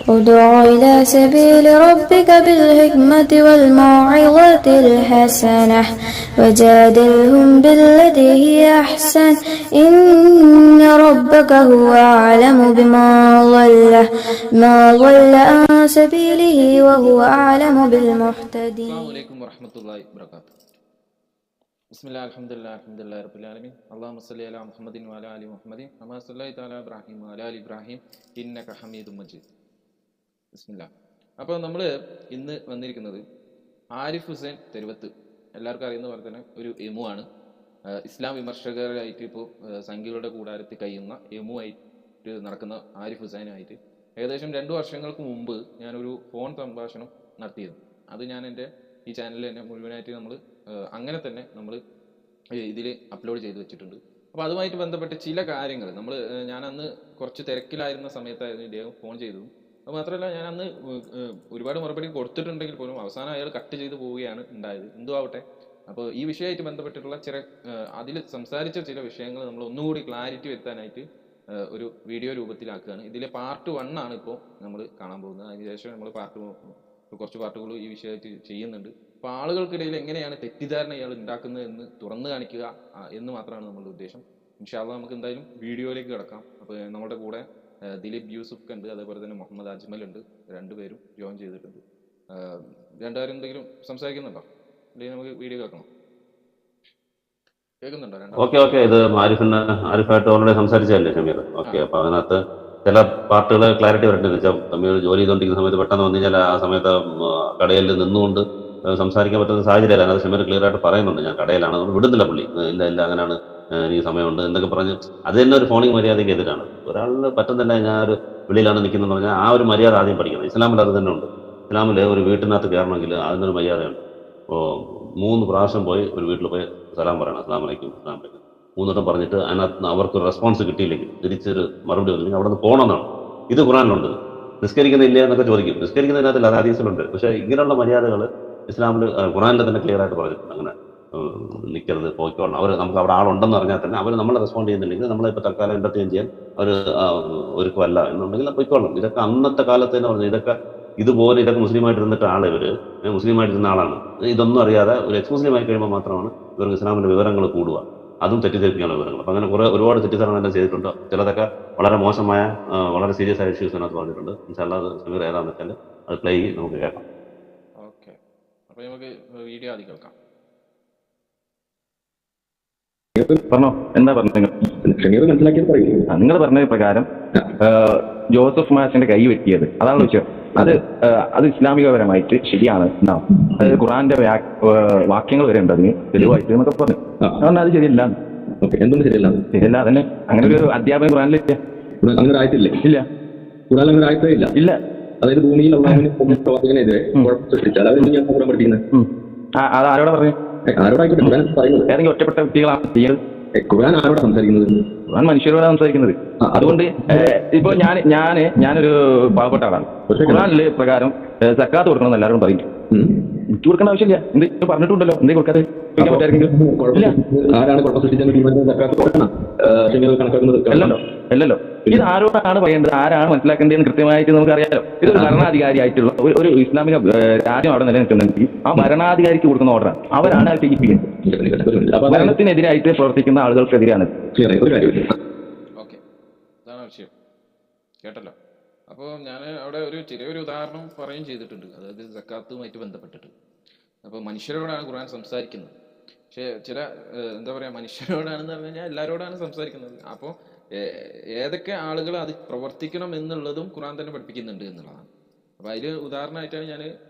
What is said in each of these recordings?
ادع إلى سبيل ربك بالحكمة والموعظة الحسنة وجادلهم بالتي هي أحسن إن ربك هو أعلم بمن ضل عن سبيله وهو أعلم بالمهتدين. السلام عليكم ورحمة الله وبركاته. بسم الله الحمد لله رب العالمين. اللهم صل على محمد وعلى آل محمد كما صليت على إبراهيم وعلى آل إبراهيم إنك حميد مجيد. ബിസ്മില്ലാ. അപ്പോൾ നമ്മൾ ഇന്ന് വന്നിരിക്കുന്നത് ആരിഫ് ഹുസൈൻ തെരുവത്ത്, എല്ലാവർക്കും അറിയുന്ന പോലെ തന്നെ ഒരു എമു ആണ്. ഇസ്ലാം വിമർശകരായിട്ട് ഇപ്പോൾ സംഘികളുടെ കൂടാരത്തിൽ കഴിയുന്ന എമു ആയിട്ട് നടക്കുന്ന ആരിഫ് ഹുസൈനായിട്ട് ഏകദേശം 2 വർഷങ്ങൾക്ക് മുമ്പ് ഞാനൊരു ഫോൺ സംഭാഷണം നടത്തിയിരുന്നു. അത് ഞാൻ എൻ്റെ ഈ ചാനലിൽ തന്നെ മുഴുവനായിട്ട് അങ്ങനെ തന്നെ നമ്മൾ ഇതിൽ അപ്ലോഡ് ചെയ്ത് വെച്ചിട്ടുണ്ട്. അപ്പോൾ അതുമായിട്ട് ബന്ധപ്പെട്ട് ചില കാര്യങ്ങൾ ഞാൻ അന്ന് കുറച്ച് തിരക്കിലായിരുന്ന സമയത്തായിരുന്നു ഇദ്ദേഹം ഫോൺ ചെയ്തതും. അത് മാത്രമല്ല, ഞാൻ അന്ന് ഒരുപാട് മറുപടി കൊടുത്തിട്ടുണ്ടെങ്കിൽ പോലും അവസാനം അയാൾ കട്ട് ചെയ്ത് പോവുകയാണ് ഉണ്ടായത്. എന്തോ ആവട്ടെ, അപ്പോൾ ഈ വിഷയമായിട്ട് ബന്ധപ്പെട്ടിട്ടുള്ള അതിൽ സംസാരിച്ച ചില വിഷയങ്ങൾ നമ്മൾ ഒന്നുകൂടി ക്ലാരിറ്റി വരുത്താനായിട്ട് ഒരു വീഡിയോ രൂപത്തിലാക്കുകയാണ്. ഇതിലെ പാർട്ട് 1 ആണ് ഇപ്പോൾ നമ്മൾ കാണാൻ പോകുന്നത്. അതിനുശേഷം നമ്മൾ കുറച്ച് പാർട്ടുകൾ ഈ വിഷയമായിട്ട് ചെയ്യുന്നുണ്ട്. അപ്പോൾ ആളുകൾക്കിടയിൽ എങ്ങനെയാണ് തെറ്റിദ്ധാരണ ഇയാൾ ഉണ്ടാക്കുന്നത് എന്ന് തുറന്നു കാണിക്കുക എന്ന് മാത്രമാണ് നമ്മുടെ ഉദ്ദേശം. ഇൻഷാ അല്ലാഹ് നമുക്ക് എന്തായാലും വീഡിയോയിലേക്ക് കിടക്കാം. അപ്പോൾ നമ്മുടെ കൂടെ ദിലീപ് യൂസുഫ് ഉണ്ട്, അതേപോലെ തന്നെ മുഹമ്മദ് അജ്മൽ ഉണ്ട്. 2 പേരും ജോയിൻ ചെയ്തിട്ടുണ്ട്. 2 പേരും എന്തെങ്കിലും സംസാരിക്കുന്നുണ്ടോ? അല്ലെങ്കിൽ നമുക്ക് വീഡിയോ കേൾക്കണം? കേൾക്കുന്നുണ്ടോ? ഓക്കെ. ഇത് ആരിഫായിട്ട് ഓൾറെഡി സംസാരിച്ചതല്ലേ ഷമീർ? ഓക്കെ. അപ്പൊ അതിനകത്ത് ചില പാർട്ടുകൾ ക്ലാരിറ്റി വരട്ടെ വെച്ചാൽ ഷമീർ ജോലി ചെയ്തുകൊണ്ടിരിക്കുന്ന സമയത്ത് പെട്ടെന്ന് വന്നു കഴിഞ്ഞാൽ ആ സമയത്ത് കടയിൽ നിന്നുകൊണ്ട് സംസാരിക്കാൻ പറ്റുന്ന സാഹചര്യമല്ല. അത് ഷമീർ ക്ലിയർ ആയിട്ട് പറയുന്നുണ്ട്. ഞാൻ കടയിലാണ്, വിടുന്നില്ല പുള്ളി. ഇല്ല അങ്ങനെയാണ്, എനിക്ക് സമയമുണ്ട് എന്നൊക്കെ പറഞ്ഞ് അത് തന്നെ ഒരു ഫോണിങ് മര്യാദയ്ക്ക് എതിരാണ്. ഒരാളിന് പറ്റുന്നില്ല, ഞാൻ ഒരു വെളിയിലാണ് നിൽക്കുന്നതെന്ന് പറഞ്ഞാൽ ആ ഒരു മര്യാദ ആദ്യം പഠിക്കണം. ഇസ്ലാമിൽ അത് തന്നെ ഉണ്ട്. ഇസ്ലാമിൽ ഒരു വീട്ടിനകത്ത് കയറണമെങ്കിൽ അതിനൊരു മര്യാദയുണ്ട്. ഇപ്പോൾ 3 പ്രാവശ്യം പോയി ഒരു വീട്ടിൽ പോയി സലാം പറയണം, അസ്ലാം വലൈക്കും 3 വട്ടം പറഞ്ഞിട്ട് അതിനകത്ത് അവർക്ക് റെസ്പോൺസ് കിട്ടിയില്ലെങ്കിൽ, തിരിച്ചൊരു മറുപടി വന്നില്ലെങ്കിൽ അവിടെ നിന്ന് പോകണമെന്നാണ്. ഇത് ഖുറാനിലുണ്ട്. നിസ്കരിക്കുന്നില്ല എന്നൊക്കെ ചോദിക്കും. നിസ്കരിക്കുന്നതിനകത്തില്ല, അത് ഹദീസിലുണ്ട്. പക്ഷേ ഇങ്ങനെയുള്ള മര്യാദകൾ ഇസ്ലാമിൽ ഖുറാനിൽ തന്നെ ക്ലിയർ ആയിട്ട് പറഞ്ഞിട്ടുണ്ട്. അങ്ങനെ നിൽക്കരുത്, പോയിക്കോളണം. നമുക്ക് അവിടെ ആളുണ്ടെന്ന് പറഞ്ഞാൽ തന്നെ അവർ നമ്മളെ റെസ്പോണ്ട് ചെയ്യുന്നില്ലെങ്കിൽ നമ്മളിപ്പോൾ തൽക്കാലം എൻ്റർടൈൻ ചെയ്യാൻ അവർ ഒരുക്കമല്ല എന്നുണ്ടെങ്കിൽ പോയിക്കോളണം. ഇതൊക്കെ അന്നത്തെ കാലത്ത് തന്നെ പറഞ്ഞു. ഇതൊക്കെ മുസ്ലിമായിട്ടിരുന്നിട്ട് മുസ്ലിമായിട്ടിരുന്ന ആളാണ്. ഇതൊന്നും അറിയാതെ ഒരു എക്സ് മുസ്ലിം ആയി കഴിയുമ്പോൾ മാത്രമാണ് ഇവർക്ക് ഇസ്ലാമിൻ്റെ വിവരങ്ങൾ കൂടുക, അതും തെറ്റിദ്ധരിപ്പിക്കാനുള്ള വിവരങ്ങൾ. അപ്പം അങ്ങനെ ഒരുപാട് തെറ്റിദ്ധാരണ എല്ലാം ചെയ്തിട്ടുണ്ട്. ചിലതൊക്കെ വളരെ മോശമായ, വളരെ സീരിയസ് ആയ ഇഷ്യൂസ് അതിനകത്ത് പറഞ്ഞിട്ടുണ്ട്. ഇൻഷാ അല്ലാഹ് സമീർ ഏതാണെന്ന് വെച്ചാൽ അത് പ്ലേ ചെയ്ത് നമുക്ക് കേൾക്കാം. ഓക്കെ, അപ്പോൾ നമുക്ക് വീഡിയോ ആദ്യം കേൾക്കാം. പറഞ്ഞോ, എന്താ പറഞ്ഞു? മനസ്സിലാക്കിയത് പറയൂ. നിങ്ങൾ പറഞ്ഞ പ്രകാരം ജോസഫ് മാഷിന്റെ കൈ വെട്ടിയത് അതാണ് വിഷയം. അത് ഇസ്ലാമികപരമായിട്ട് ശരിയാണ് എന്നാവും. അതായത് ഖുറാന്റെ വാക്യങ്ങൾ വരെ ഉണ്ട് അതിന് തെളിവായിട്ട് എന്നൊക്കെ പറഞ്ഞു. അതുകൊണ്ട് അത് ശരിയല്ല. എന്തുകൊണ്ട് ശരിയല്ല? അതന്നെ. അങ്ങനെ ഒരു അധ്യാപനം ഖുറാനിലില്ല. അങ്ങനെ ഒരു ആയത്തില്ലേ? ഇല്ല. ഖുറാൻ അങ്ങനെ ഒരു ആയത്തേ ഇല്ല. അതായത് ഭൂമിയിൽ പ്രവാചകനെതിരെ കുഴപ്പം സൃഷ്ടിച്ചാൽ അതെന്ത് ഞാൻ ഖുറാൻ പഠിക്കുന്നത്? അത് ആരോടാ പറഞ്ഞു? ആരോടായിക്കോട്ടെ, ഖുറാൻ പറയുന്നത് ഏതെങ്കിലും ഒറ്റപ്പെട്ട വ്യക്തികളാണ് ചെയ്യുന്നത്. ഖുറാൻ ആരോടാ സംസാരിക്കുന്നത്? ഖുറാൻ മനുഷ്യരോടാണ് സംസാരിക്കുന്നത്. അതുകൊണ്ട് ഇപ്പൊ ഞാനൊരു പാവപ്പെട്ട ആളാണ്. ഖുറാനില് പ്രകാരം സക്കാത്ത് കൊടുക്കണമെന്ന് എല്ലാവരും പറയും. എനിക്ക് കൊടുക്കേണ്ട ആവശ്യമില്ല. എന്തെങ്കിലും പറഞ്ഞിട്ടുണ്ടല്ലോ, എന്തെങ്കിലും കൊടുക്കാതെ അല്ലല്ലോ. ഇത് ആരോടാണ് പറയേണ്ടത്, ആരാണ് മനസ്സിലാക്കേണ്ടതെന്ന് കൃത്യമായിട്ട് നമുക്ക് അറിയാലോ. ഇതൊരു ഭരണാധികാരിയായിട്ടുള്ള ഒരു ഇസ്ലാമിക രാജ്യം അവിടെ നിലനിൽക്കുന്നുണ്ടെങ്കിൽ ആ ഭരണാധികാരിക്ക് കൊടുക്കുന്ന ഓർഡറാണ്. അവരാണ് അത് ചെയ്യിപ്പിക്കുന്നത്. ഭരണത്തിനെതിരായിട്ട് പ്രവർത്തിക്കുന്ന ആളുകൾക്കെതിരാണ്. കേട്ടല്ലോ. അപ്പോൾ ഞാൻ അവിടെ ചെറിയൊരു ഉദാഹരണം പറയുകയും ചെയ്തിട്ടുണ്ട്. അതായത് സക്കാത്തുമായിട്ട് ബന്ധപ്പെട്ടിട്ട്. അപ്പോൾ മനുഷ്യരോടാണ് ഖുർആൻ സംസാരിക്കുന്നത്. പക്ഷേ എന്താ പറയുക, മനുഷ്യരോടാണെന്ന് പറഞ്ഞു കഴിഞ്ഞാൽ എല്ലാവരോടാണ് സംസാരിക്കുന്നത്. അപ്പോൾ ഏതൊക്കെ ആളുകൾ അത് പ്രവർത്തിക്കണം എന്നുള്ളതും ഖുർആൻ തന്നെ പഠിപ്പിക്കുന്നുണ്ട് എന്നുള്ളതാണ്. അപ്പോൾ അതിൽ ഉദാഹരണമായിട്ടാണ് ഞാൻ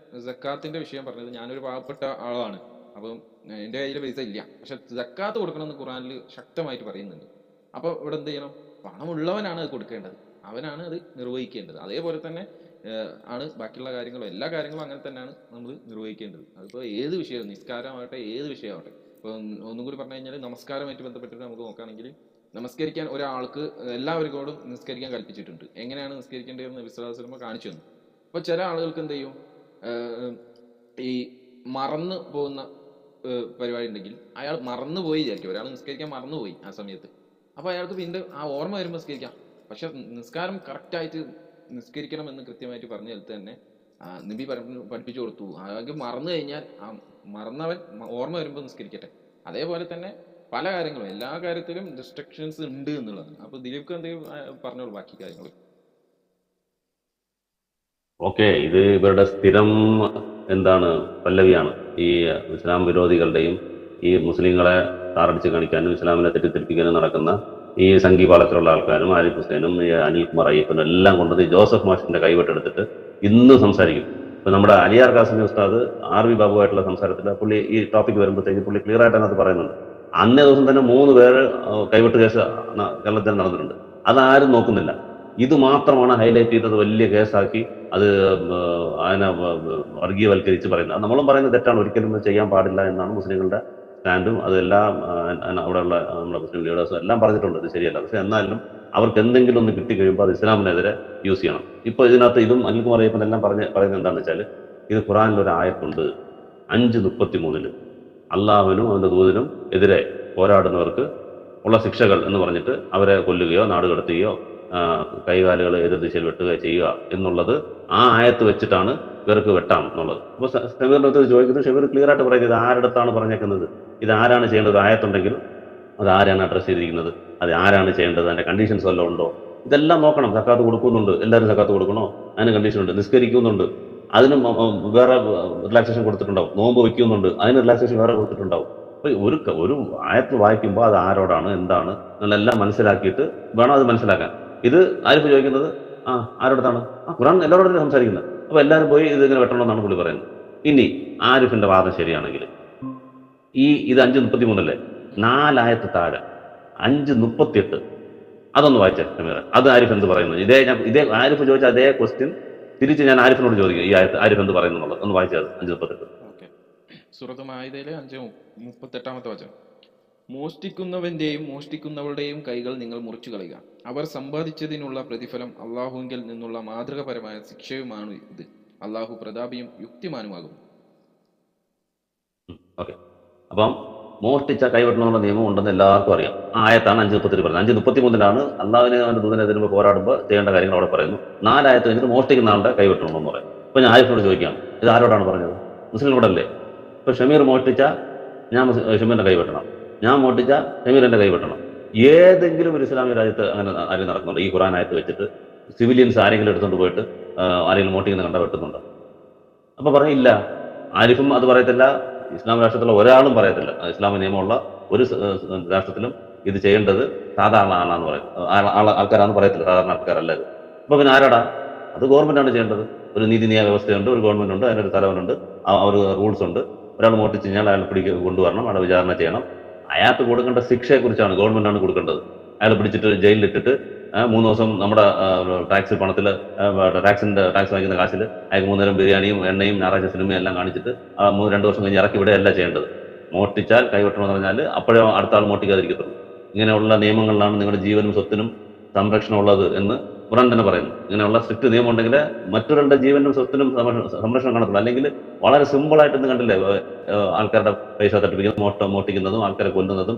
സക്കാത്തിൻ്റെ വിഷയം പറഞ്ഞത്. ഞാനൊരു പാവപ്പെട്ട ആളാണ്. അപ്പം എൻ്റെ കയ്യിൽ പൈസ ഇല്ല, പക്ഷെ സക്കാത്ത് കൊടുക്കണമെന്ന് ഖുർആനിൽ ശക്തമായിട്ട് പറയുന്നുണ്ട്. അപ്പോൾ ഇവിടെ എന്ത് ചെയ്യണം? പണമുള്ളവനാണ് അത് കൊടുക്കേണ്ടത്, അവനാണ് അത് നിർവഹിക്കേണ്ടത്. അതേപോലെ തന്നെ ആണ് ബാക്കിയുള്ള കാര്യങ്ങളും, എല്ലാ കാര്യങ്ങളും അങ്ങനെ തന്നെയാണ് നമ്മൾ നിർവഹിക്കേണ്ടത്. അതിപ്പോൾ ഏത് വിഷയം, നിസ്കാരമാവട്ടെ, ഏത് വിഷയമാവട്ടെ. ഇപ്പോൾ ഒന്നും കൂടി പറഞ്ഞു കഴിഞ്ഞാൽ നമസ്കാരമായിട്ട് ബന്ധപ്പെട്ടിട്ട് നമുക്ക് നോക്കുകയാണെങ്കിൽ, നമസ്കരിക്കാൻ ഒരാൾക്ക് എല്ലാവർക്കോടും നിസ്കരിക്കാൻ കൽപ്പിച്ചിട്ടുണ്ട്. എങ്ങനെയാണ് നിസ്കരിക്കേണ്ടതെന്ന് നബി സ്വല്ലല്ലാഹു അലൈഹി വസല്ലം കാണിച്ചു തന്നു. അപ്പോൾ ചില ആളുകൾക്ക് എന്ത് ചെയ്യും, ഈ മറന്നു പോകുന്ന പരിപാടി ഉണ്ടെങ്കിൽ അയാൾ മറന്നുപോയി വിചാരിക്കും. ഒരാൾ നിസ്കരിക്കാൻ മറന്നുപോയി ആ സമയത്ത്. അപ്പോൾ അയാൾക്ക് പിന്നെ ആ ഓർമ്മ വരുമ്പോൾ നിസ്കരിക്കാം. പക്ഷെ നിസ്കാരം കറക്റ്റായിട്ട് നിസ്കരിക്കണമെന്ന് കൃത്യമായിട്ട് പറഞ്ഞു തരത്ത് തന്നെ നബി പഠിപ്പിച്ചു കൊടുത്തു. ആകെ മറന്നു കഴിഞ്ഞാൽ മറന്നവൻ ഓർമ്മ വരുമ്പോൾ നിസ്കരിക്കട്ടെ. അതേപോലെ തന്നെ പല കാര്യങ്ങളും എല്ലാ കാര്യത്തിലും റിസ്ട്രിക്ഷൻസ് ഉണ്ട് എന്നുള്ളതാണ്. അപ്പൊ ദിലീപ് എന്തെങ്കിലും പറഞ്ഞോളൂ ബാക്കി കാര്യങ്ങൾ. ഓക്കെ, ഇത് ഇവരുടെ സ്ഥിരം എന്താണ് പല്ലവിയാണ്. ഈ ഇസ്ലാം വിരോധികളുടെയും ഈ മുസ്ലിങ്ങളെ താറടിച്ച് കാണിക്കാനും ഇസ്ലാമിനെ തെറ്റിദ്ധരിപ്പിക്കാനും നടക്കുന്ന ഈ സംഘീപാളത്തിലുള്ള ആൾക്കാരും ആരിഫ് ഹുസൈനും ഈ അനിൽകുമാർ അയ്യപ്പനും എല്ലാം കൊണ്ടത് ജോസഫ് മാഷിന്റെ കൈവിട്ടെടുത്തിട്ട് ഇന്ന് സംസാരിക്കും. ഇപ്പൊ നമ്മുടെ അലിയാർ കാസിമി ഉസ്താദ് RV ബാബുവായിട്ടുള്ള സംസാരത്തിൽ പുള്ളി ഈ ടോപ്പിക് വരുമ്പോഴത്തേക്ക് പുള്ളി ക്ലിയർ ആയിട്ട് അതിനകത്ത് പറയുന്നുണ്ട്. അന്നേ ദിവസം തന്നെ 3 പേര് കൈവിട്ട് കേസ് കേരളത്തിൽ നടന്നിട്ടുണ്ട്. അതാരും നോക്കുന്നില്ല. ഇത് മാത്രമാണ് ഹൈലൈറ്റ് ചെയ്തത്, വലിയ കേസാക്കി അത് അതിനെ വർഗീയവൽക്കരിച്ച് പറയുന്നത്. അത് നമ്മളും പറയുന്നത് തെറ്റാണ്, ഒരിക്കലും ചെയ്യാൻ പാടില്ല എന്നാണ് മുസ്ലിങ്ങളുടെ സ്റ്റാൻഡും. അതെല്ലാം അവിടെയുള്ള നമ്മുടെ മുസ്ലിം ലീഡേഴ്സും എല്ലാം പറഞ്ഞിട്ടുണ്ട്, ഇത് ശരിയല്ല. പക്ഷെ എന്നാലും അവർക്ക് എന്തെങ്കിലും ഒന്ന് കിട്ടിക്കഴിയുമ്പോൾ അത് ഇസ്ലാമിനെതിരെ യൂസ് ചെയ്യണം. ഇപ്പോൾ ഇതിനകത്ത് ഇതും അനിൽകുമാർ അയ്യപ്പൻ എല്ലാം പറയുന്നത് എന്താണെന്ന് വെച്ചാൽ, ഇത് ഖുറാനിലൊരു ആയത്തുണ്ട് 5:33 അള്ളാഹുവിനും അവൻ്റെ ദൂതനും എതിരെ പോരാടുന്നവർക്ക് ഉള്ള ശിക്ഷകൾ എന്ന് പറഞ്ഞിട്ട് അവരെ കൊല്ലുകയോ നാടുകടത്തുകയോ കൈകാലുകൾ എതിർ ദിശയിൽ വെട്ടുകയോ ചെയ്യുക എന്നുള്ളത് ആ ആയത്ത് വെച്ചിട്ടാണ് ഇവർക്ക് വെട്ടാം എന്നുള്ളത്. അപ്പോൾ ഷമീറിൻ്റെ അടുത്ത് ചോദിക്കുന്നത്, ഷമീർ ക്ലിയർ ആയിട്ട് പറയുന്നത് ഇത് ആരുടെടുത്താണ് പറഞ്ഞേക്കുന്നത്, ഇത് ആരാണ് ചെയ്യേണ്ടത്, ആയത്തുണ്ടെങ്കിൽ അത് ആരാണ് അഡ്രസ് ചെയ്തിരിക്കുന്നത്, അത് ആരാണ് ചെയ്യേണ്ടത്, അതിൻ്റെ കണ്ടീഷൻസ് വല്ലതും ഉണ്ടോ, ഇതെല്ലാം നോക്കണം. സക്കാത്ത് കൊടുക്കുന്നുണ്ട്, എല്ലാവരും സക്കാത്ത് കൊടുക്കണോ, അതിന് കണ്ടീഷൻ ഉണ്ട്. നിസ്കരിക്കുന്നുണ്ട്, അതിന് വേറെ റിലാക്സേഷൻ കൊടുത്തിട്ടുണ്ടാവും. നോമ്പ് വയ്ക്കുന്നുണ്ട്, അതിന് റിലാക്സേഷൻ വേറെ കൊടുത്തിട്ടുണ്ടാവും. അപ്പോൾ ഒരു ആയത്ത് വായിക്കുമ്പോൾ അത് ആരോടാണ് എന്താണ് എന്നെല്ലാം മനസ്സിലാക്കിയിട്ട് വേണം അത് മനസ്സിലാക്കാൻ. ഇത് ആരിഫ് ചോദിക്കുന്നത് ആരോടത്താണ്? ഖുറാൻ എല്ലാവരോടും സംസാരിക്കുന്നത്. അപ്പോൾ എല്ലാവരും പോയി ഇതിങ്ങനെ വെട്ടണമെന്നാണ് പുള്ളി പറയുന്നത്. ഇനി ആരിഫിന്റെ വാദം ശരിയാണെങ്കിൽ ഇത് 5:33 4 താഴെ 5:38 അതൊന്ന് വായിച്ചേ ഷമീർ. അത് ആരിഫ് എന്ത് പറയുന്നു? ഇതേ ആരിഫ് ചോദിച്ച അതേ ക്വസ്റ്റ്യൻ തിരിച്ച് ഞാൻ ആരിഫിനോട് ചോദിക്കും, ഈ ആരിഫ് എന്ത് പറയുന്നു എന്നുള്ളത് ഒന്ന് വായിച്ചത്. 5:38 സൂറത്ത് മാഇദയിലെ 5:38 വചനം. മോഷ്ടിക്കുന്നവന്റെയും മോഷ്ടിക്കുന്നവളുടെയും കൈകൾ നിങ്ങൾ മുറിച്ചു കളയുക. അവർ സമ്പാദിച്ചതിനുള്ള പ്രതിഫലം അള്ളാഹുവിൽ നിന്നുള്ള മാതൃകപരമായ ശിക്ഷയുമാണ് ഇത്. അള്ളാഹു പ്രതാപിയും യുക്തിമാനുമാകും. ഓക്കെ, അപ്പം മോഷ്ടിച്ച കൈവെട്ടണമെന്നുള്ള നിയമം ഉണ്ടെന്ന് എല്ലാവർക്കും അറിയാം. ആ ആയത്താണ് 5:38 പറയുന്നത്. 5:33 അള്ളാഹുവിനെ അവൻ്റെ ദൂതനെതിരെ പോരാടുമ്പോൾ ചെയ്യേണ്ട കാര്യങ്ങൾ അവിടെ പറയുന്നു. 4 ആയത്ത് കഴിഞ്ഞിട്ട് മോഷ്ടിക്കുന്ന ആളുടെ കൈവെട്ടണമെന്ന് പറയും. അപ്പോൾ ഞാൻ ആരിഫിനോട് ചോദിക്കാം, ഇത് ആരോടാണ് പറഞ്ഞത്? മുസ്ലിങ്ങളോടല്ലേ? ഇപ്പോൾ ഷമീർ മോഷ്ടിച്ച ഞാൻ ഷമീറിന്റെ കൈവെട്ടണം, ഞാൻ മോഷ്ടിച്ച ഷമീറിന്റെ കൈവെട്ടണം. ഏതെങ്കിലും ഒരു ഇസ്ലാമിക രാജ്യത്ത് അങ്ങനെ ആരും നടക്കുന്നുണ്ട്? ഈ ഖുറാൻ ആയത്ത് വെച്ചിട്ട് സിവിലിയൻസ് ആരെങ്കിലും എടുത്തുകൊണ്ട് പോയിട്ട് ആരെങ്കിലും മോഷ്ടിക്കുന്ന കണ്ട വെട്ടുന്നുണ്ട്? അപ്പോൾ പറഞ്ഞില്ല. ആരിഫും അത് പറയത്തില്ല, ഇസ്ലാം രാഷ്ട്രത്തിലുള്ള ഒരാളും പറയത്തില്ല. ഇസ്ലാമിക നിയമമുള്ള ഒരു രാഷ്ട്രത്തിലും ഇത് ചെയ്യേണ്ടത് സാധാരണ ആളാന്ന് പറയും, ആൾക്കാരാണെന്ന് പറയത്തില്ല, സാധാരണ ആൾക്കാരല്ല ഇത്. അപ്പോൾ പിന്നെ ആരാടാ? അത് ഗവൺമെന്റാണ് ചെയ്യേണ്ടത്. ഒരു നീതിന്യായ വ്യവസ്ഥയുണ്ട്, ഒരു ഗവൺമെന്റ് ഉണ്ട്, അതിനൊരു തലവനുണ്ട്, അവർ റൂൾസ് ഉണ്ട്. ഒരാൾ മോഷ്ടിച്ച് കഴിഞ്ഞാൽ അയാൾ കൊണ്ടുവരണം, അയാളെ വിചാരണ ചെയ്യണം. അയാൾക്ക് കൊടുക്കേണ്ട ശിക്ഷയെക്കുറിച്ചാണ് ഗവൺമെന്റാണ് കൊടുക്കേണ്ടത്. അയാൾ പിടിച്ചിട്ട് ജയിലിലിട്ടിട്ട് 3 ദിവസം നമ്മുടെ ടാക്സ് പണത്തിൽ ടാക്സ് വാങ്ങിക്കുന്ന കാശിൽ അയാൾക്ക് 3 നേരം ബിരിയാണിയും എണ്ണയും ഞായറാഴ്ച സിനിമയും എല്ലാം കാണിച്ചിട്ട് 2 വർഷം കഴിഞ്ഞ് ഇറക്കി വിടുകയല്ല ചെയ്യേണ്ടത്. മോഷ്ടിച്ചാൽ കൈവെട്ടണമെന്ന് പറഞ്ഞാൽ അപ്പോഴേ അടുത്ത ആൾ മോഷ്ടിക്കാതിരിക്കത്തുള്ളൂ. ഇങ്ങനെയുള്ള നിയമങ്ങളിലാണ് നിങ്ങളുടെ ജീവനും സ്വത്തിനും സംരക്ഷണം ഉള്ളത് എന്ന് ഖുറാൻ തന്നെ പറയുന്നു. ഇങ്ങനെയുള്ള സ്ട്രിക്റ്റ് നിയമം ഉണ്ടെങ്കിൽ മറ്റൊരാളുടെ ജീവനും സ്വത്തിനും സംരക്ഷണം കാണത്തുള്ളൂ. അല്ലെങ്കിൽ വളരെ സിമ്പിളായിട്ട് ഇന്ന് കണ്ടില്ലേ, ആൾക്കാരുടെ പൈസ തട്ടിപ്പിക്കുന്നതും മോഷ്ടിക്കുന്നതും ആൾക്കാരെ കൊല്ലുന്നതും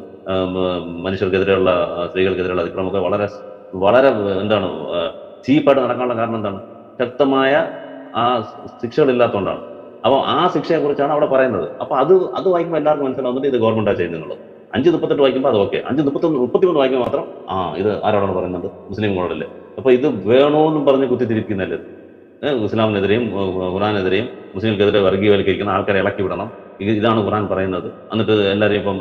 മനുഷ്യർക്കെതിരെയുള്ള സ്ത്രീകൾക്കെതിരെയുള്ള അതിക്രമമൊക്കെ വളരെ വളരെ എന്താണ് ചീപ്പായിട്ട് നടക്കാനുള്ള കാരണം എന്താണ്? ശക്തമായ ആ ശിക്ഷകളില്ലാത്തതുകൊണ്ടാണ്. അപ്പോൾ ആ ശിക്ഷയെക്കുറിച്ചാണ് അവിടെ പറയുന്നത്. അപ്പോൾ അത് വായിക്കുമ്പോൾ എല്ലാവർക്കും മനസ്സിലാവുന്നുണ്ട് ഇത് ഗവൺമെന്റാണ് ചെയ്യുന്നുള്ളത്. 5:38 വായിക്കുമ്പോൾ അത് ഓക്കെ. 5:33 വായിക്കുമ്പോൾ മാത്രം ഇത് ആരോടാണ് പറയുന്നത്? മുസ്ലിങ്ങളോടല്ലേ? അപ്പോൾ ഇത് വേണോന്നും പറഞ്ഞ് കുത്തിത്തിരിപ്പിക്കുന്നല്ലേ? ഇസ്ലാമിനെതിരെയും മുസ്ലിംകൾക്കെതിരെ വർഗീയവൽക്കരിക്കുന്ന ആൾക്കാരെ ഇളക്കി വിടണം, ഇതാണ് ഖുറാൻ പറയുന്നത്. എന്നിട്ട് എല്ലാവരെയും ഇപ്പം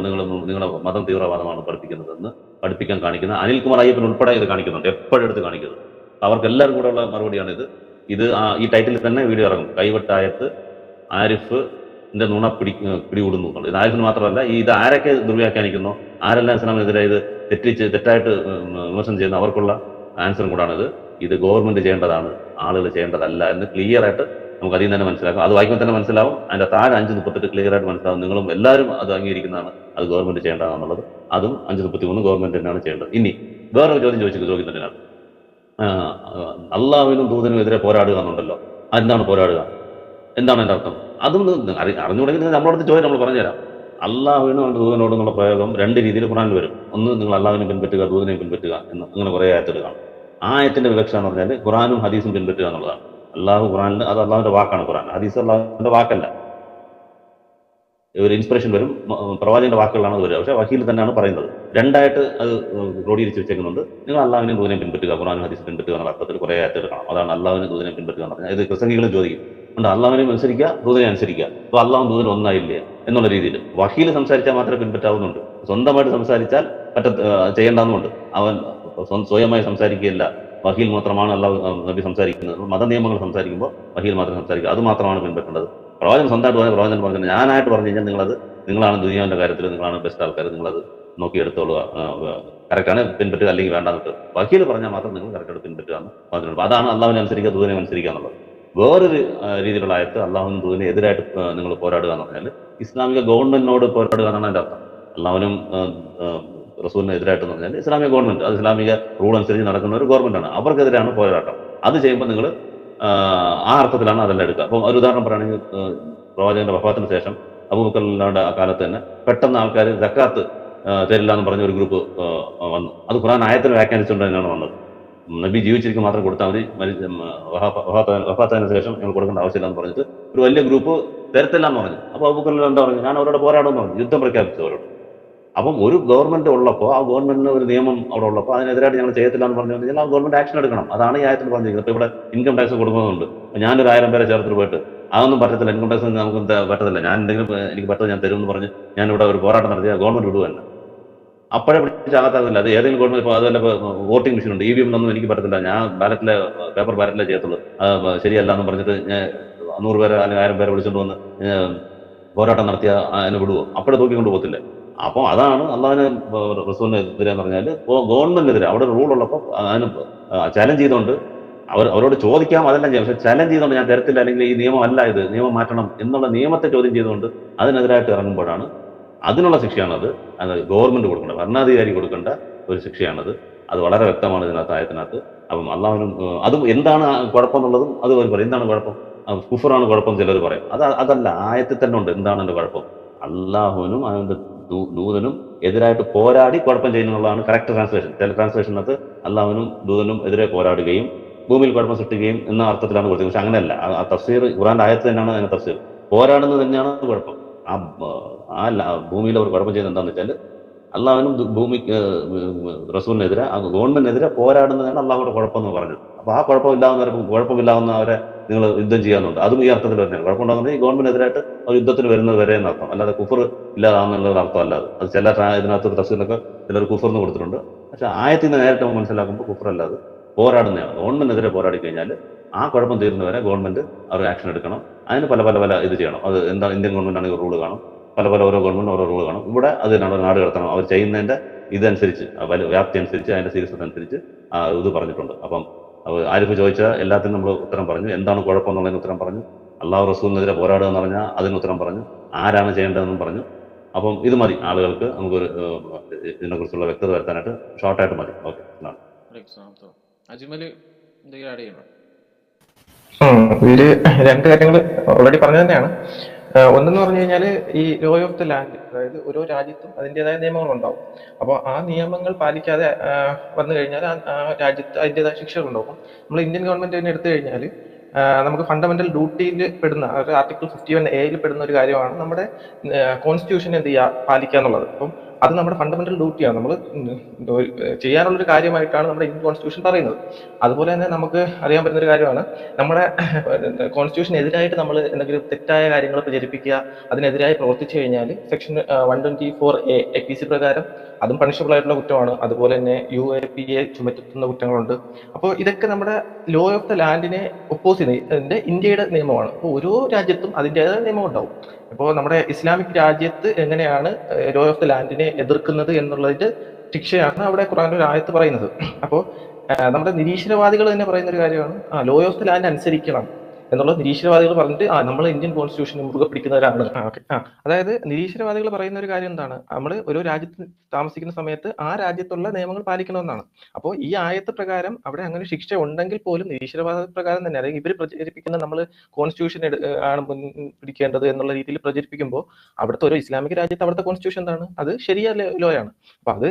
നിങ്ങളുടെ മതം തീവ്രവാദമാണ് പഠിപ്പിക്കുന്നതെന്ന് പഠിപ്പിക്കാൻ കാണിക്കുന്ന അനിൽകുമാർ അയ്യപ്പൻ ഉൾപ്പെടെ ഇത് കാണിക്കുന്നുണ്ട്, എപ്പോഴും എടുത്ത് കാണിക്കുന്നത്. അവർക്ക് എല്ലാവരും കൂടെ ഉള്ള മറുപടിയാണ് ഇത്. ഈ ടൈറ്റിൽ തന്നെ വീഡിയോ ഇറങ്ങും, കൈവെട്ടായത്ത് ആരിഫിന്റെ നുണ പിടികൂടുന്നു എന്നുള്ളത്. ഇത് ആരിഫിന് മാത്രമല്ല, ഇത് ആരൊക്കെ ദുർവ്യാഖ്യാനിക്കുന്നോ, ആരെല്ലാം ഇസ്ലാമിനെതിരെ ഇത് തെറ്റായിട്ട് വിമർശനം ചെയ്യുന്ന അവർക്കുള്ള ആൻസറും കൂടാണിത്. ഇത് ഗവൺമെന്റ് ചെയ്യേണ്ടതാണ്, ആളുകൾ ചെയ്യേണ്ടതല്ല എന്ന് ക്ലിയർ ആയിട്ട് നമുക്ക് അതിൽ തന്നെ മനസ്സിലാക്കാം. അത് വായിക്കുമ്പോൾ തന്നെ മനസ്സിലാവും. അതിന്റെ താഴെ 5:38 ക്ലിയർ ആയിട്ട് മനസ്സിലാവും. നിങ്ങളും എല്ലാവരും അത് അംഗീകരിക്കുന്നതാണ്, അത് ഗവൺമെന്റ് ചെയ്യേണ്ടതാണെന്നുള്ളത്. അതും 5:33 ഗവൺമെന്റ് തന്നെയാണ് ചെയ്യേണ്ടത്. ഇനി വേറൊരു ചോദ്യം ചോദിക്കുന്നതിനകത്ത് അള്ളാഹുവിനും ദൂതനും എതിരെ പോരാടുക എന്നുണ്ടല്ലോ. എന്താണ് പോരാടുക? എന്താണ് എൻ്റെ അർത്ഥം? അതും അറിഞ്ഞുകൊണ്ടെങ്കിൽ നമ്മളോട് ചോദ്യം നമ്മൾ പറഞ്ഞുതരാം. അള്ളാഹുവിനും അവൻ്റെ ദൂതനോടെന്നുള്ള പ്രയോഗം 2 രീതിയിൽ ഖുറാനിൽ വരും. ഒന്ന്, നിങ്ങൾ അള്ളാഹുവിനെ പിൻപറ്റുക, ദൂതനെ പിൻപറ്റുക എന്ന് അങ്ങനെ കുറേ ആയത്തുകൾ കാണും. ആ ആയത്തിന്റെ വിവക്ഷ എന്ന് പറഞ്ഞാൽ ഖുറാനും ഹദീസും പിൻപറ്റുക എന്നുള്ളതാണ്. അള്ളാഹു ഖുറാനിൽ അത് അള്ളാഹുവിന്റെ വാക്കാണ്, ഖുറാൻ. ഹദീസ് അള്ളാഹുവിന്റെ വാക്കല്ല. ഒരു ഇൻസ്പിറേഷൻ വരും, പ്രവാചകന്റെ വാക്കുകളാണ് അത് വരിക. പക്ഷേ വഹീൽ തന്നെയാണ് പറയുന്നത്. രണ്ടായിട്ട് അത് ക്രോഡീകരിച്ച് വെച്ചേക്കുന്നുണ്ട്. നിങ്ങൾ അള്ളാഹുവിനെ ദൂതനെ പിൻപറ്റുക, ഖുറാനും ഹദീസ് പിൻപറ്റുക എന്നുള്ള അർത്ഥത്തിൽ കുറേ ആയത്തുകൾ കാണാം. അതാണ് അള്ളാഹുവിനെ ദൂതനെ പിൻപറ്റുക എന്ന് പറഞ്ഞാൽ. ഇത് പ്രസംഗികളും ചോദിക്കും, ഉണ്ട് അള്ളാഹുവിനെ അനുസരിക്കുക, ദൂതനെ അനുസരിക്കുക, അപ്പോൾ അള്ളാഹും ദൂതൻ ഒന്നായില്ലേ എന്നുള്ള രീതിയിൽ. വഹീൽ സംസാരിച്ചാൽ മാത്രമേ പിൻപറ്റാവുന്നുണ്ട്. സ്വന്തമായിട്ട് സംസാരിച്ചാൽ ചെയ്യേണ്ടാവുന്നുണ്ട്. അവൻ സ്വയമായി സംസാരിക്കുകയില്ല. വഹീൽ മാത്രമാണ് അള്ളാഹു നബി സംസാരിക്കുന്നത്. മതനിയമങ്ങൾ സംസാരിക്കുമ്പോൾ വഹീൽ മാത്രം സംസാരിക്കുക, അത് മാത്രമാണ് പിൻപറ്റേണ്ടത്. പ്രവാചകൻ സ്വന്തമായിട്ട് പറഞ്ഞ പ്രവാചകൻ പറഞ്ഞു, ഞാനായിട്ട് പറഞ്ഞു കഴിഞ്ഞാൽ നിങ്ങളാണ് ദുനിയാവിന്റെ കാര്യത്തിൽ നിങ്ങളാണ് ബെസ്റ്റ് ആൾക്കാർ, നിങ്ങളത് നോക്കിയെടുത്തോളുക, കറക്റ്റാണ് പിൻപറ്റുക, അല്ലെങ്കിൽ വേണ്ടാന്നിട്ട്. വക്കീൽ പറഞ്ഞാൽ മാത്രം നിങ്ങൾ കറക്റ്റായിട്ട് പിൻപറ്റുക എന്ന് പറഞ്ഞിട്ടുണ്ട്. അതാണ് അള്ളാഹുവിനെ അനുസരിക്കുക, ദൂതനെ അനുസരിക്കുക എന്നുള്ളത്. വേറൊരു രീതിയിലുള്ള ആയത്ത് അള്ളാഹുവിനും ദൂതനെ എതിരായിട്ട് നിങ്ങൾ പോരാടുക എന്ന് പറഞ്ഞാൽ ഇസ്ലാമിക ഗവൺമെന്റിനോട് പോരാടുക എന്നാണ് എൻ്റെ അർത്ഥം. അള്ളാഹുവിനും റസൂലിനും എതിരായിട്ട് എന്ന് പറഞ്ഞാൽ ഇസ്ലാമിക ഗവൺമെന്റ്, അത് ഇസ്ലാമിക റൂൾ അനുസരിച്ച് നടക്കുന്ന ഒരു ഗവൺമെന്റാണ്, അവർക്കെതിരാണ് പോരാട്ടം. അത് ചെയ്യുമ്പോൾ നിങ്ങൾ ആ അർത്ഥത്തിലാണ് അതെല്ലാം എടുക്കുക. അപ്പം ഒരു ഉദാഹരണം പറയുകയാണെങ്കിൽ, പ്രവാചകന്റെ വഫാത്തിന് ശേഷം അബൂബക്കറിന്റെ ആ കാലത്ത് തന്നെ പെട്ടെന്ന് ആൾക്കാർ സക്കാത്ത് തരില്ല എന്ന് പറഞ്ഞ ഒരു ഗ്രൂപ്പ് വന്നു. അത് ഖുർആൻ ആയത്തിന് വ്യാഖ്യാനിച്ചുകൊണ്ട് തന്നെയാണ് വന്നത്. നബി ജീവിച്ചിരിക്കും മാത്രം കൊടുത്താൽ മതി, വഫാത്തതിന് ശേഷം ഞങ്ങൾ കൊടുക്കേണ്ട ആവശ്യമില്ല എന്ന് പറഞ്ഞിട്ട് ഒരു വലിയ ഗ്രൂപ്പ് തരത്തില്ല എന്ന് പറഞ്ഞു. അപ്പോൾ അബൂബക്കർ എന്താ പറഞ്ഞു, ഞാൻ അവരോട് പോരാടുമെന്ന് പറഞ്ഞു, യുദ്ധം പ്രഖ്യാപിച്ചു അവരോട്. അപ്പം ഒരു ഗവൺമെന്റ് ഉള്ളപ്പോൾ, ആ ഗവൺമെന്റിന് ഒരു നിയമം അവിടെ ഉള്ളപ്പോൾ അതിനെതിരായിട്ട് ഞങ്ങൾ ചെയ്യത്തില്ല എന്ന് പറഞ്ഞു കഴിഞ്ഞാൽ ആ ഗവൺമെന്റ് ആക്ഷൻ എടുക്കണം. അതാണ് ഈ ആയത്തിൽ പറഞ്ഞിരിക്കുന്നത്. ഇപ്പോൾ ഇവിടെ ഇൻകം ടാക്സ് കൊടുക്കുന്നുണ്ട്, ഞാനൊരു 1000 പേരെ ചേർത്തിട്ട് പോയിട്ട് അതൊന്നും പറ്റത്തില്ല, ഇൻകം ടാക്സ് നമുക്ക് പറ്റത്തില്ല, ഞാൻ എന്തെങ്കിലും എനിക്ക് പറ്റുന്നത് ഞാൻ തരുമെന്ന് പറഞ്ഞ് ഞാനിവിടെ ഒരു പോരാട്ടം നടത്തിയാൽ ഗവൺമെന്റ് വിടുക തന്നെ. അപ്പോഴേ പിടിച്ചാകത്താകില്ല. അത് ഏതെങ്കിലും ഗവൺമെന്റ്, ഇപ്പോൾ അതുപോലെ വോട്ടിംഗ് മെഷീൻ ഉണ്ട്, EVM ഒന്നും എനിക്ക് പറ്റത്തില്ല, ഞാൻ പേപ്പർ ബാലറ്റിലെ ചെയ്യത്തുള്ളൂ, ശരിയല്ല എന്ന് പറഞ്ഞിട്ട് ഞാൻ 100 പേരെ അല്ലെങ്കിൽ 1000 പേരെ വിളിച്ചുകൊണ്ട് വന്ന് പോരാട്ടം നടത്തിയാൽ അതിനെ വിടുവോ? അപ്പോഴേ തൂക്കിക്കൊണ്ട് പോകത്തില്ലേ? അപ്പോൾ അതാണ് അള്ളാഹിനെ റസൂലിനെതിരെ എന്ന് പറഞ്ഞാൽ ഗവൺമെന്റിനെതിരെ. അവിടെ ഒരു റൂൾ ഉള്ളപ്പോൾ അതിന് ചലഞ്ച് ചെയ്തുകൊണ്ട് അവരോട് ചോദിക്കാം, അതെല്ലാം ചെയ്യാം. പക്ഷെ ചലഞ്ച് ചെയ്തുകൊണ്ട് ഞാൻ തരത്തില്ല, അല്ലെങ്കിൽ ഈ നിയമം അല്ല, ഇത് നിയമം മാറ്റണം എന്നുള്ള നിയമത്തെ ചോദ്യം ചെയ്തുകൊണ്ട് അതിനെതിരായിട്ട് ഇറങ്ങുമ്പോഴാണ് അതിനുള്ള ശിക്ഷയാണത്. അത് ഗവൺമെന്റ് കൊടുക്കേണ്ട, ഭരണാധികാരി കൊടുക്കേണ്ട ഒരു ശിക്ഷയാണത്. അത് വളരെ വ്യക്തമാണ് ഇതിനകത്ത്, ആയത്തിനകത്ത്. അപ്പം അള്ളാഹുവിനും അതും എന്താണ് കുഴപ്പം എന്നുള്ളതും അത് അവർ പറയും. എന്താണ് കുഴപ്പം? കുഫറാണ് കുഴപ്പം ചിലർ പറയും. അതല്ല, ആയത്തിൽ തന്നെ ഉണ്ട് എന്താണ് എൻ്റെ കുഴപ്പം. അള്ളാഹുവിനും അതിൻ്റെ ദൂതനും എതിരായിട്ട് പോരാടി കുഴപ്പം ചെയ്യുന്നുള്ളതാണ് കറക്റ്റ് ട്രാൻസ്ലേഷൻ. ചില ട്രാൻസ്ലേഷനകത്ത് അള്ളാഹുവിനും ദൂതനും എതിരെ പോരാടുകയും ഭൂമിയിൽ കുഴപ്പം സൃഷ്ടിക്കുകയും എന്ന അർത്ഥത്തിലാണ് കൊടുത്തത്. പക്ഷെ അങ്ങനെയല്ല. ആ തഫ്സീർ ഖുർആന്റെ ആയത്ത് തന്നെയാണ് അതിന്റെ തഫ്സീർ. പോരാടുന്നത് തന്നെയാണ് കുഴപ്പം. ആ ഭൂമിയിൽ അവർ കുഴപ്പം ചെയ്യുന്നത് എന്താണെന്ന് വെച്ചാൽ അള്ളാഹുവിനും ഭൂമിക്ക് റസൂലിനെതിരെ, ആ ഗവൺമെന്റിനെതിരെ പോരാടുന്നതാണ് അള്ളാഹുയുടെ കുഴപ്പം എന്ന് പറഞ്ഞത്. അപ്പോൾ ആ കുഴപ്പമില്ലാവുന്നവരെ നിങ്ങൾ യുദ്ധം ചെയ്യാന്നുണ്ട്. അതും ഈ അർത്ഥത്തിൽ തന്നെയാണ്. കുഴപ്പമുണ്ടാകുന്നത് ഈ ഗവൺമെന്റിനെതിരായിട്ട് ഒരു യുദ്ധത്തിന് വരുന്നത് വരെ എന്നർത്ഥം, അല്ലാതെ കുഫർ ഇല്ലാതാവുന്നുള്ള അർത്ഥം അല്ലാതെ. അത് ചില ഇതിനകത്ത് തഫ്സീറിലൊക്കെ ചിലർ കുഫർന്ന് കൊടുത്തിട്ടുണ്ട്. പക്ഷെ ആയത്തിൽ നിന്ന് നേരിട്ട് മനസ്സിലാക്കുമ്പോൾ കുഫർ അല്ലാതെ പോരാടുന്നതാണ്. ഗവൺമെന്റിനെതിരെ പോരാടി കഴിഞ്ഞാൽ ആ കുഴപ്പം തീരുന്നവരെ ഗവൺമെന്റ് അവർ ആക്ഷൻ എടുക്കണം. അതിന് പല ഇത് ചെയ്യണം. അത് എന്താണ്, ഇന്ത്യൻ ഗവൺമെന്റ് ആണെങ്കിൽ റൂള് കാണും, ഓരോ ഗവൺമെന്റ് ഓരോ റൂള് കാണും. ഇവിടെ അത് നാട് കടത്തണം. അവർ ചെയ്യുന്നതിന്റെ ഇതനുസരിച്ച്, വ്യാപ്തി അനുസരിച്ച്, അതിന്റെ സീരിയസ്നെസ് അനുസരിച്ച് ഇത് പറഞ്ഞിട്ടുണ്ട്. അപ്പം ആരിഫ് ചോദിച്ച എല്ലാത്തിനും നമ്മൾ ഉത്തരം പറഞ്ഞു. എന്താണ് കുഴപ്പം എന്നുള്ളതിന് ഉത്തരം പറഞ്ഞു. അള്ളാഹു റസൂലിനെതിരെ പോരാടുക എന്ന് പറഞ്ഞാൽ അതിന് ഉത്തരം പറഞ്ഞു. ആരാണ് ചെയ്യേണ്ടതെന്നും പറഞ്ഞു. അപ്പം ഇത് മതി ആളുകൾക്ക്, നമുക്കൊരു ഇതിനെക്കുറിച്ചുള്ള വ്യക്തത വരുത്താനായിട്ട് ഷോർട്ടായിട്ട് മതി. ഓക്കെ. അജ്മൽ എന്തെങ്കിലും ആഡ് ചെയ്യണോ? ഇതില് 2 കാര്യങ്ങൾ ഓൾറെഡി പറഞ്ഞു തന്നെയാണ്. ഒന്നെന്ന് പറഞ്ഞു കഴിഞ്ഞാൽ ഈ ലോ ഓഫ് ദ ലാൻഡ്, അതായത് ഓരോ രാജ്യത്തും അതിൻ്റെതായ നിയമങ്ങൾ ഉണ്ടാവും. അപ്പോൾ ആ നിയമങ്ങൾ പാലിക്കാതെ വന്നു കഴിഞ്ഞാൽ ആ രാജ്യത്ത് അതിൻ്റെതായ ശിക്ഷകളുണ്ടാവും. നമ്മൾ ഇന്ത്യൻ ഗവൺമെന്റ് തന്നെ എടുത്തു കഴിഞ്ഞാൽ നമുക്ക് ഫണ്ടമെന്റൽ ഡ്യൂട്ടിയിൽ പെടുന്ന ഒരു ആർട്ടിക്കിൾ 51A പെടുന്ന ഒരു കാര്യമാണ് നമ്മുടെ കോൺസ്റ്റിറ്റ്യൂഷൻ എന്ത് ചെയ്യുക, പാലിക്കുക എന്നുള്ളത്. അപ്പം അത് നമ്മുടെ ഫണ്ടമെന്റൽ ഡ്യൂട്ടിയാണ്. നമ്മൾ ചെയ്യാനുള്ളൊരു കാര്യമായിട്ടാണ് നമ്മുടെ ഇന്ത്യൻ കോൺസ്റ്റിറ്റ്യൂഷൻ പറയുന്നത്. അതുപോലെ തന്നെ നമുക്ക് അറിയാൻ പറ്റുന്ന ഒരു കാര്യമാണ്, നമ്മുടെ കോൺസ്റ്റിറ്റ്യൂഷൻ എതിരായിട്ട് നമ്മൾ എന്തെങ്കിലും തെറ്റായ കാര്യങ്ങൾ പ്രചരിപ്പിക്കുക, അതിനെതിരായി പ്രവർത്തിച്ചു കഴിഞ്ഞാൽ സെക്ഷൻ 124A APC പ്രകാരം അതും പണിഷബിൾ ആയിട്ടുള്ള കുറ്റമാണ്. അതുപോലെ തന്നെ UAPA ചുമത്തുന്ന കുറ്റങ്ങളുണ്ട്. അപ്പോൾ ഇതൊക്കെ നമ്മുടെ ലോ ഓഫ് ദ ലാൻഡിനെ ഒപ്പോസ് ചെയ്യുന്നതിന്റെ ഇന്ത്യയുടെ നിയമമാണ്. അപ്പോൾ ഓരോ രാജ്യത്തും അതിൻ്റെതായ നിയമം ഉണ്ടാവും. ഇപ്പോൾ നമ്മുടെ ഇസ്ലാമിക് രാജ്യത്ത് എങ്ങനെയാണ് ലോ ഓഫ് ദ ലാൻഡിനെ എതിർക്കുന്നത് എന്നുള്ളതിന്റെ ശിക്ഷയാണ് അവിടെ ഖുർആനിൽ ഒരു ആയത്ത് പറയുന്നത്. അപ്പോൾ നമ്മുടെ നിരീശ്വരവാദികൾ തന്നെ പറയുന്ന ഒരു കാര്യമാണ്, ലോ ഓഫ് ദ ലാൻഡ് അനുസരിക്കണം എന്നുള്ളത് നിരീശ്വരവാദികൾ പറഞ്ഞിട്ട് നമ്മൾ ഇന്ത്യൻ കോൺസ്റ്റിറ്റ്യൂഷനെ മുറുകെ പിടിക്കുന്നവരാണ്. അതായത് നിരീശ്വരവാദികൾ പറയുന്ന ഒരു കാര്യം എന്താണ്, നമ്മൾ ഒരു രാജ്യത്ത് താമസിക്കുന്ന സമയത്ത് ആ രാജ്യത്തുള്ള നിയമങ്ങൾ പാലിക്കണമെന്നാണ്. അപ്പോൾ ഈ ആയത്ത് പ്രകാരം അവിടെ അങ്ങനെ ശിക്ഷ ഉണ്ടെങ്കിൽ പോലും നിരീശ്വരവാദ പ്രകാരം തന്നെ, അതായത് ഇവർ പ്രചരിപ്പിക്കുന്ന നമ്മൾ കോൺസ്റ്റിറ്റ്യൂഷൻ ആണ് പിടിക്കേണ്ടത് എന്നുള്ള രീതിയിൽ പ്രചരിപ്പിക്കുമ്പോൾ അവിടുത്തെ ഒരു ഇസ്ലാമിക രാജ്യത്ത് അവിടുത്തെ കോൺസ്റ്റിറ്റ്യൂഷൻ എന്താണ്, അത് ശരിയായ ലോയാണ്. അപ്പൊ അത്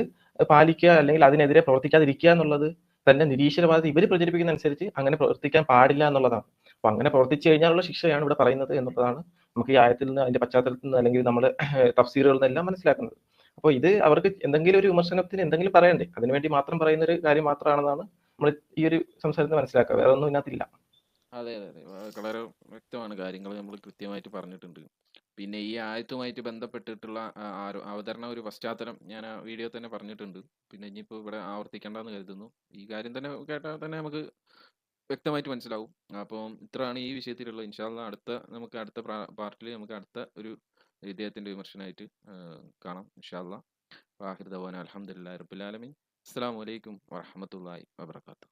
പാലിക്കുക അല്ലെങ്കിൽ അതിനെതിരെ പ്രവർത്തിക്കാതിരിക്കുക എന്നുള്ളത് തന്നെ നിരീശ്വരവാദി ഇവർ പ്രചരിപ്പിക്കുന്ന അനുസരിച്ച് അങ്ങനെ പ്രവർത്തിക്കാൻ പാടില്ല എന്നുള്ളതാണ്. അപ്പൊ അങ്ങനെ പ്രവർത്തിച്ചു കഴിഞ്ഞാലുള്ള ശിക്ഷയാണ് ഇവിടെ പറയുന്നത് എന്നുള്ളതാണ് നമുക്ക് ഈ ആയത്തിൽ നിന്ന് അതിന്റെ പശ്ചാത്തലത്തിൽ നിന്ന് അല്ലെങ്കിൽ നമ്മൾ തഫ്സീറുകളിൽ നിന്നെല്ലാം മനസ്സിലാക്കുന്നത്. അപ്പോൾ ഇത് അവർക്ക് എന്തെങ്കിലും ഒരു വിമർശനത്തിന് എന്തെങ്കിലും പറയണ്ടേ, അതിനുവേണ്ടി മാത്രം പറയുന്ന ഒരു കാര്യം മാത്രമാണെന്നാണ് നമ്മൾ ഈ ഒരു സംസാരത്തിൽ മനസ്സിലാക്കുക. വേറെ ഒന്നും ഇതിനകത്തില്ല. അതെ അതെ അതെ വളരെ വ്യക്തമാണ്, കാര്യങ്ങൾ നമ്മൾ കൃത്യമായിട്ട് പറഞ്ഞിട്ടുണ്ട്. പിന്നെ ഈ ആയത്തുമായിട്ട് ബന്ധപ്പെട്ടിട്ടുള്ള അവതരണ ഒരു പശ്ചാത്തലം ഞാൻ ആ വീഡിയോ തന്നെ പറഞ്ഞിട്ടുണ്ട്. പിന്നെ ഇനിയിപ്പോൾ ഇവിടെ ആവർത്തിക്കേണ്ടെന്ന് കരുതുന്നു. ഈ കാര്യം തന്നെ കേട്ടാൽ തന്നെ നമുക്ക് വ്യക്തമായിട്ട് മനസ്സിലാവും. അപ്പം ഇത്രയാണ് ഈ വിഷയത്തിലുള്ള. ഇൻഷാ അള്ളാ നമുക്ക് അടുത്ത പാർട്ടിൽ നമുക്ക് അടുത്ത ഒരു ഇദ്ദേഹത്തിന്റെ വിമർശനമായിട്ട് കാണാം ഇൻഷാ അള്ളാ. വാഹിർ ദവാന അൽഹംദുലില്ലാഹി റബ്ബിൽ ആലമീൻ. അസ്സലാമു അലൈക്കും വറഹ്മത്തുള്ളാഹി വബറകാതുഹു.